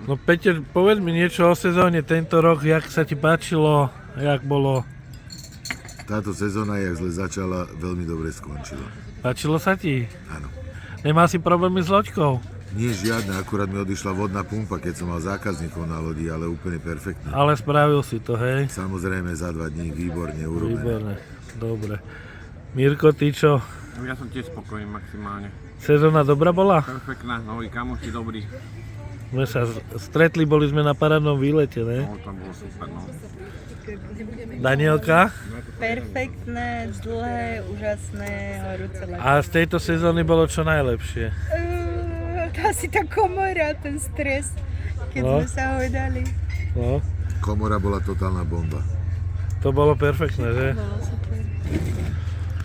No Peter, povedz mi niečo o sezóne tento rok, jak sa ti páčilo, jak bolo. Táto sezóna, jak zle začala, veľmi dobre skončila. Páčilo sa ti? Áno. Nemal si problémy s loďkou? Nie žiadne, akurát mi odišla vodná pumpa, keď som mal zákazníkov na lodi, ale úplne perfektne. Ale spravil si to, hej? Samozrejme za 2 dní, výborne urobené. Výborné, dobre. Mirko, ty čo? Ja som tiež spokojný maximálne. Sezóna dobrá bola? Perfektná, noví kamoši, dobrý. My sa stretli, boli sme na parádnom výlete, ne? No, tam bolo super, no. Danielka? Perfektné, dlhé, úžasné, horúce leto. A z tejto sezóny bolo čo najlepšie? Asi tá komora, ten stres, keď No. sme sa hojdali. No, Komora bola totálna bomba. to bolo perfektné, že? Bolo super.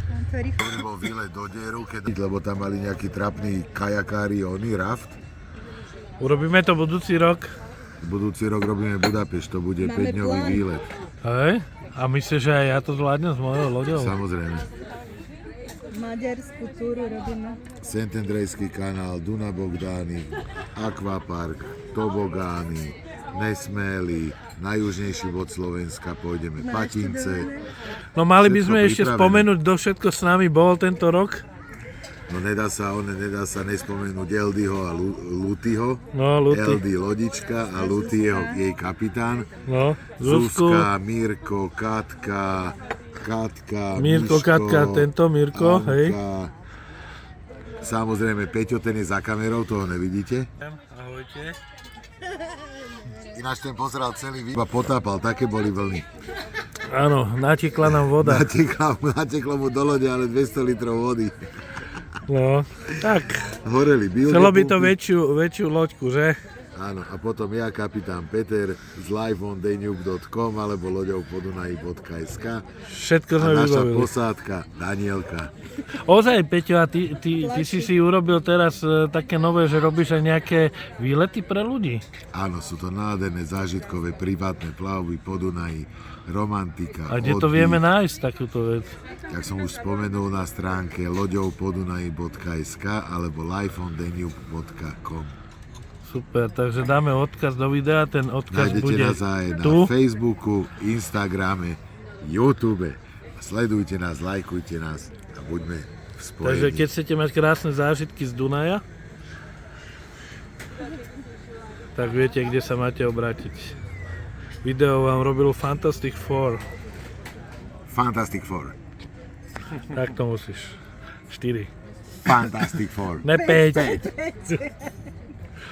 Mám to rýchlo. Ktorý bol výlet do dieru, lebo tam mali nejaký trapný kajakári, raft. Urobíme to budúci rok. Budúci rok robíme Budapešť, to bude Máme 5-dňový plán. výlet. Hej? A myslíš, že aj ja to zvládnem s mojou loďou? Samozrejme. Maďarskú túru robíme. Szentendrejský kanál, Duna Bogdány, Aquapark, Tobogány, Nesmély, najjužnejší bod Slovenska, pôjdeme Patince. No mali by sme Všetko ešte pripravené. spomenúť, kto všetko s nami bol tento rok. No nedá sa nespomenúť Eldyho a Lutyho. No, Luty. Eldy lodička a Luty jej kapitán. No, Zuzku. Zuzka, Mirko, Katka, Mirko, Miško, Katka, tento Mirko, Anka. hej. Samozrejme, Peťo, ten je za kamerou, toho nevidíte. Ahojte. Ináč ten pozeral celý výba, potápal, také boli vlny. Áno, natekla nám voda. Nateklo mu do lode, ale 200 litrov vody. No, tak. Horeli bilde Chcelo by to pumpy. väčšiu loďku, že? Áno, a potom ja, kapitán Peter z liveondanube.com alebo loďovpodunaji.sk Všetko a sme naša vybavili. posádka Danielka. Ozaj, Peťo, a ty si urobil teraz také nové, že robíš aj nejaké výlety pre ľudí? Áno, sú to nádherné zážitkové privátne plavby po Dunaji, romantika, A kde to oddych. vieme nájsť, takúto vec? Jak som už spomenul na stránke loďovpodunaji.sk alebo liveondanube.com. Super, takže dáme odkaz do videa, ten odkaz Nájdete bude nás aj na tu. Facebooku, Instagrame, YouTube. Sledujte nás, lajkujte nás a buďme v spojení. Takže keď chcete mať krásne zážitky z Dunaja, tak viete, kde sa máte obrátiť. Video vám robil Fantastic Four. Fantastic Four. Tak to musíš. 4. Fantastic Four. Ne 5.